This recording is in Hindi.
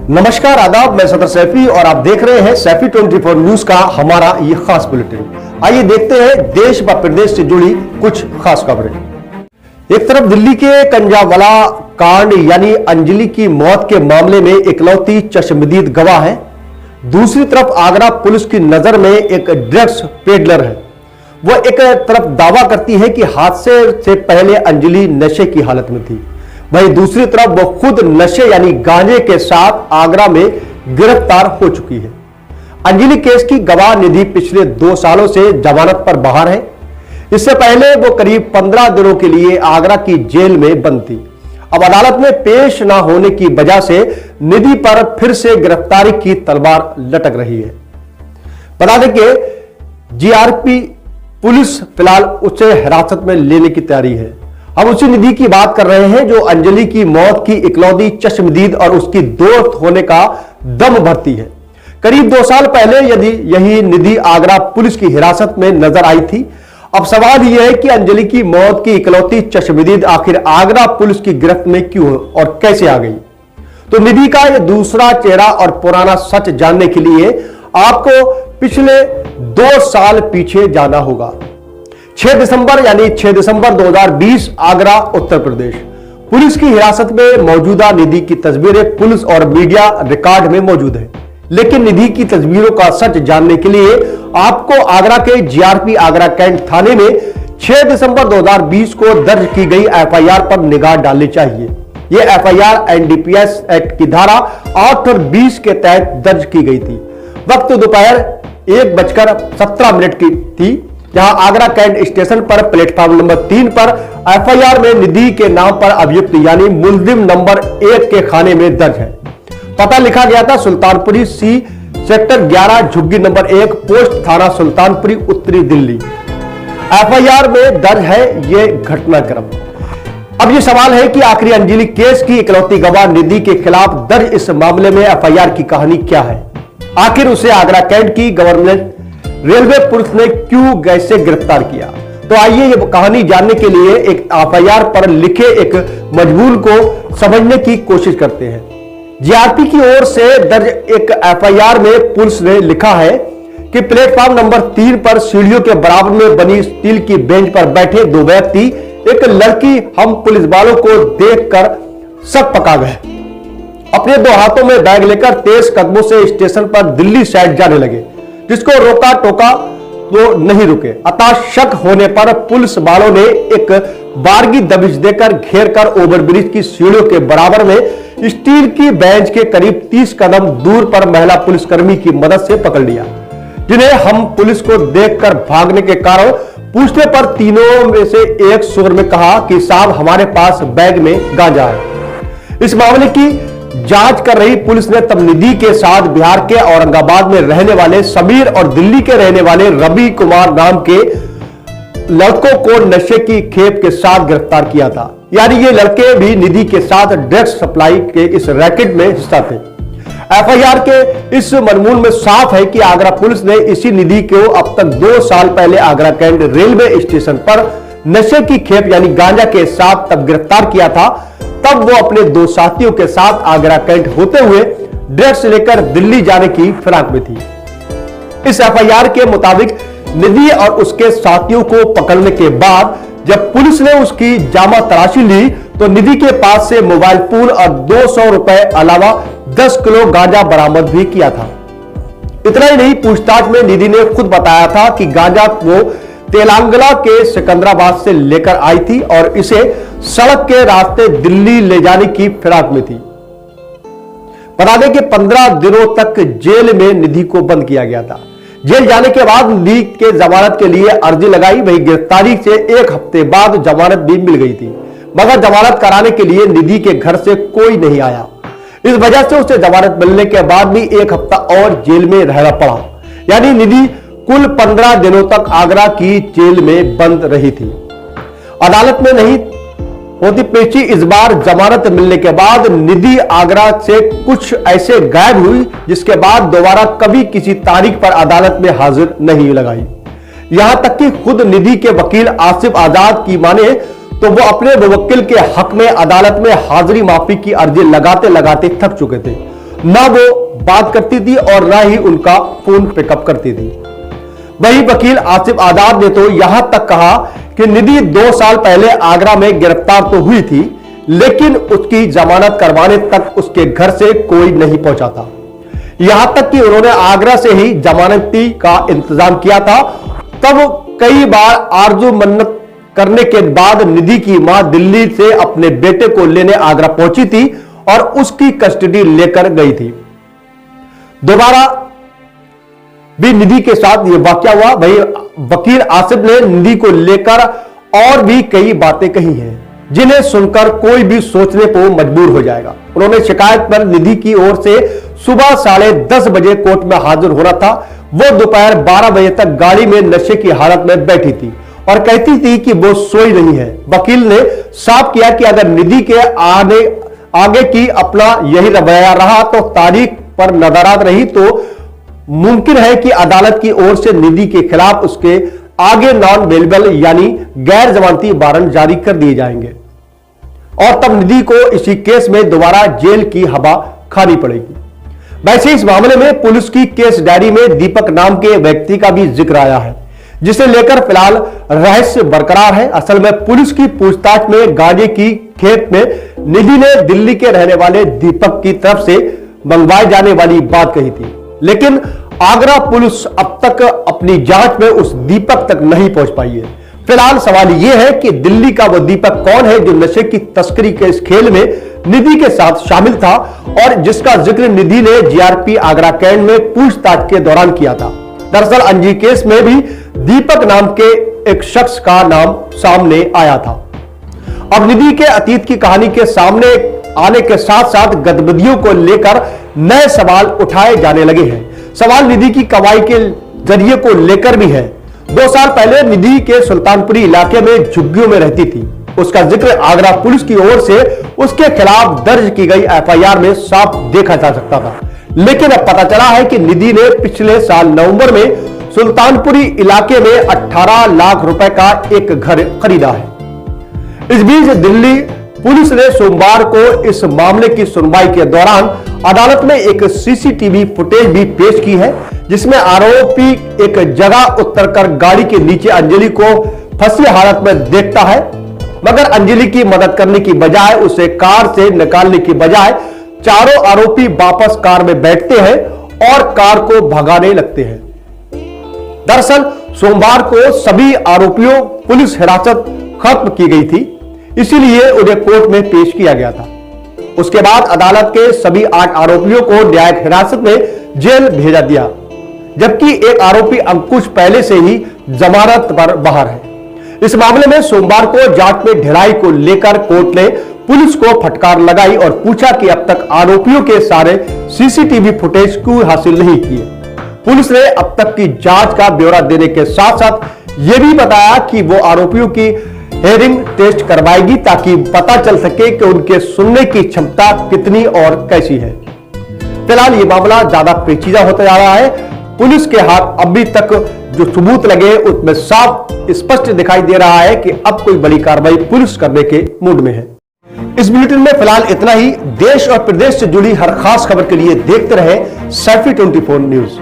नमस्कार, आदाब। मैं सदर सैफी और आप देख रहे हैं सैफी 24 न्यूज का हमारा ये खास बुलेटिन। आइए देखते हैं देश व प्रदेश से जुड़ी कुछ खास खबरें। एक तरफ दिल्ली के कंजावाला कांड यानी अंजलि की मौत के मामले में इकलौती चश्मदीद गवाह है। दूसरी तरफ आगरा पुलिस की नजर में एक ड्रग्स पेडलर है। वह एक तरफ दावा करती है कि हादसे से पहले अंजलि नशे की हालत में थी, वहीं दूसरी तरफ वो खुद नशे यानी गांजे के साथ आगरा में गिरफ्तार हो चुकी है। अंजलि केस की गवाह निधि पिछले 2 सालों से जमानत पर बाहर है। इससे पहले वो करीब 15 दिनों के लिए आगरा की जेल में बंद थी। अब अदालत में पेश ना होने की वजह से निधि पर फिर से गिरफ्तारी की तलवार लटक रही है। बता दें कि जीआरपी पुलिस फिलहाल उसे हिरासत में लेने की तैयारी है। हम उसी निधि की बात कर रहे हैं जो अंजलि की मौत की इकलौती चश्मदीद और उसकी दोस्त होने का दम भरती है। करीब 2 साल पहले यदि यही निधि आगरा पुलिस की हिरासत में नजर आई थी। अब सवाल यह है कि अंजलि की मौत की इकलौती चश्मदीद आखिर आगरा पुलिस की गिरफ्त में क्यों और कैसे आ गई। तो निधि का यह दूसरा चेहरा और पुराना सच जानने के लिए आपको पिछले 2 साल पीछे जाना होगा। 6 दिसंबर यानी 6 दिसंबर 2020 आगरा उत्तर प्रदेश। पुलिस की हिरासत में मौजूदा निधि की तस्वीरें पुलिस और मीडिया रिकॉर्ड में मौजूद है, लेकिन निधि की तस्वीरों का सच जानने के लिए आपको आगरा के जीआरपी आगरा कैंट थाने में 6 दिसंबर 2020 को दर्ज की गई एफआईआर पर निगाह डालनी चाहिए। यह एफआईआर एनडीपीएस एक्ट की धारा 8 और 20 के तहत दर्ज की गई थी। वक्त दोपहर 1:17 की थी, जहां आगरा कैंट स्टेशन पर प्लेटफॉर्म नंबर 3 पर एफआईआर में निधि के नाम पर अभियुक्त यानी मुलजिम नंबर 1 के खाने में दर्ज है। पता लिखा गया था सुल्तानपुरी सी सेक्टर 11 झुग्गी नंबर 1 पोस्ट थाना सुल्तानपुरी उत्तरी दिल्ली। एफआईआर में दर्ज है यह घटनाक्रम। अब यह सवाल है कि आखिरी अंजलि केस की इकलौती गवाह निधि के खिलाफ दर्ज इस मामले में एफआईआर की कहानी क्या है। आखिर उसे आगरा कैंट की गवर्नमेंट रेलवे पुलिस ने क्यों कैसे गिरफ्तार किया। तो आइए ये कहानी जानने के लिए एक एफआईआर पर लिखे एक मजमून को समझने की कोशिश करते हैं। जीआरपी की ओर से दर्ज एक एफआईआर में पुलिस ने लिखा है कि प्लेटफॉर्म नंबर 3 पर सीढ़ियों के बराबर में बनी स्टील की बेंच पर बैठे 2 व्यक्ति एक लड़की हम पुलिस वालों को देखकर शक पका गए। अपने 2 हाथों में बैग लेकर तेज कदमों से स्टेशन पर दिल्ली साइड जाने लगे। जिसको रोका टोका तो नहीं रुके। अतः शक होने पर पुलिस वालों ने एक बारगी दबिश देकर घेर कर ओवरब्रिज की सीढ़ियों के बराबर में स्टील की बेंच के करीब 30 कदम दूर पर महिला पुलिसकर्मी की मदद से पकड़ लिया, जिन्हें हम पुलिस को देखकर भागने के कारण पूछने पर तीनों में से एक स्वर में कहा कि साहब हमारे पास बैग में गांजा है। इस मामले की जांच कर रही पुलिस ने तब निधि के साथ बिहार के औरंगाबाद में रहने वाले समीर और दिल्ली के रहने वाले रवि कुमार नाम के लड़कों को नशे की खेप के साथ गिरफ्तार किया था। यानी ये लड़के भी निधि के साथ ड्रग्स सप्लाई के इस रैकेट में हिस्सा थे। एफआईआर के इस मजमून में साफ है कि आगरा पुलिस ने इसी निधि को अब तक 2 साल पहले आगरा कैंट रेलवे स्टेशन पर नशे की खेप यानी गांजा के साथ तब गिरफ्तार किया था। तब वो अपने 2 साथियों के साथ आगरा कैंट होते हुए ड्रग्स लेकर दिल्ली जाने की फिराक में थी। इस एफआईआर के मुताबिक निधि और उसके साथियों को पकड़ने के बाद जब पुलिस ने उसकी जामा तलाशी ली तो निधि के पास से मोबाइल फोन और 200 रुपए अलावा 10 किलो गांजा बरामद भी किया था। इतना ही नहीं, पूछताछ में निधि ने खुद बताया था कि गांजा वो तेलंगाना के सिकंदराबाद से लेकर आई थी और इसे सड़क के रास्ते दिल्ली ले जाने की फिराक में थी। बता दें कि 15 दिनों तक जेल में निधि को बंद किया गया था। जेल जाने के बाद निधि के जमानत के लिए अर्जी लगाई। वही गिरफ्तारी से 1 हफ्ते बाद जमानत भी मिल गई थी, मगर जमानत कराने के लिए निधि के घर से कोई नहीं आया। इस वजह से उसे जमानत मिलने के बाद भी 1 हफ्ता और जेल में रहना पड़ा। यानी निधि कुल 15 दिनों तक आगरा की जेल में बंद रही थी। अदालत में नहीं होती पेशी। इस बार जमानत मिलने के बाद निधि आगरा से कुछ ऐसे गायब हुई जिसके बाद दोबारा कभी किसी तारीख पर अदालत में हाजिर नहीं लगाई। यहां तक कि खुद निधि के वकील आसिफ आजाद की माने तो वो अपने मुवक्किल के हक में अदालत में हाजिरी माफी की अर्जी लगाते लगाते थक चुके थे। ना वो बात करती थी और ना ही उनका फोन पिकअप करती थी। वही वकील आसिफ आजाद ने तो यहां तक कहा कि निधि 2 साल पहले आगरा में गिरफ्तार तो हुई थी, लेकिन उसकी जमानत करवाने तक उसके घर से कोई नहीं पहुंचा था। यहां तक कि उन्होंने आगरा से ही जमानती का इंतजाम किया था। तब कई बार आरजू मन्नत करने के बाद निधि की मां दिल्ली से अपने बेटे को लेने आगरा पहुंची थी और उसकी कस्टडी लेकर गई थी। दोबारा भी निधि के साथ यह वाकया हुआ। वही वकील आसिफ ने निधि को लेकर और भी कई बातें कही हैं, जिन्हें सुनकर कोई भी सोचने को मजबूर हो जाएगा। उन्होंने शिकायत पर निधि की ओर से सुबह 10:30 बजे कोर्ट में हाजिर होना था। वो दोपहर 12 बजे तक गाड़ी में नशे की हालत में बैठी थी और कहती थी कि वो सोई नहीं है। वकील ने साफ किया कि अगर निधि के आगे की अपना यही रवैया रहा तो तारीख पर नदारद रही तो मुमकिन है कि अदालत की ओर से निधि के खिलाफ उसके आगे नॉन बेलेबल यानी गैर जमानती वारंट जारी कर दिए जाएंगे और तब निधि को इसी केस में दोबारा जेल की हवा खानी पड़ेगी। वैसे इस मामले में पुलिस की केस डायरी में दीपक नाम के व्यक्ति का भी जिक्र आया है, जिसे लेकर फिलहाल रहस्य बरकरार है। असल में पुलिस की पूछताछ में गांजे की खेप में निधि ने दिल्ली के रहने वाले दीपक की तरफ से मंगवाए जाने वाली बात कही थी, लेकिन आगरा पुलिस अब तक अपनी जांच में उस दीपक तक नहीं पहुंच पाई है। फिलहाल सवाल यह है कि दिल्ली का वो दीपक कौन है जो नशे की तस्करी के इस खेल में निधि के साथ शामिल था और जिसका जिक्र निधि ने जीआरपी आगरा कैंट में पूछताछ के दौरान किया था। दरअसल अंजी केस में भी दीपक नाम के एक शख्स का नाम सामने आया था। अब निधि के अतीत की कहानी के सामने आने के साथ साथ गतिविधियों को लेकर नए सवाल उठाए जाने लगे हैं। सवाल निधि की कमाई के जरिए को लेकर भी है। 2 साल पहले निधि के सुल्तानपुरी इलाके में झुग्गियों में रहती थी। उसका जिक्र आगरा पुलिस की ओर से उसके खिलाफ दर्ज की गई एफआईआर में साफ देखा जा सकता था, लेकिन अब पता चला है कि निधि ने पिछले साल नवंबर में सुल्तानपुरी इलाके में 18 लाख रुपए का एक घर खरीदा है। इस बीच दिल्ली पुलिस ने सोमवार को इस मामले की सुनवाई के दौरान अदालत में एक सीसीटीवी फुटेज भी पेश की है, जिसमें आरोपी एक जगह उतरकर गाड़ी के नीचे अंजलि को फंसी हालत में देखता है, मगर अंजलि की मदद करने की बजाय उसे कार से निकालने की बजाय चारों आरोपी वापस कार में बैठते हैं और कार को भगाने लगते हैं। दरअसल सोमवार को सभी आरोपियों पुलिस हिरासत खत्म की गई थी, इसीलिए उन्हें कोर्ट में पेश किया गया था। उसके बाद अदालत के सभी 8 आरोपियों को न्यायिक हिरासत में जेल भेजा दिया, जबकि एक आरोपी अंकुश पहले से ही जमानत पर बाहर है। इस मामले में सोमवार को जांच में ढिलाई को लेकर कोर्ट ने पुलिस को फटकार लगाई और पूछा कि अब तक आरोपियों के सारे सीसीटीवी फुटेज क्यों हासिल नहीं किए। पुलिस ने अब तक की जांच का ब्यौरा देने के साथ साथ यह भी बताया कि वो आरोपियों की हेयरिंग टेस्ट करवाएगी ताकि पता चल सके कि उनके सुनने की क्षमता कितनी और कैसी है। फिलहाल ये मामला ज्यादा पेचीदा होता जा रहा है। पुलिस के हाथ अभी तक जो सबूत लगे उसमें साफ स्पष्ट दिखाई दे रहा है कि अब कोई बड़ी कार्रवाई पुलिस करने के मूड में है। इस बुलेटिन में फिलहाल इतना ही। देश और प्रदेश से जुड़ी हर खास खबर के लिए देखते रहे सैफी 24 न्यूज।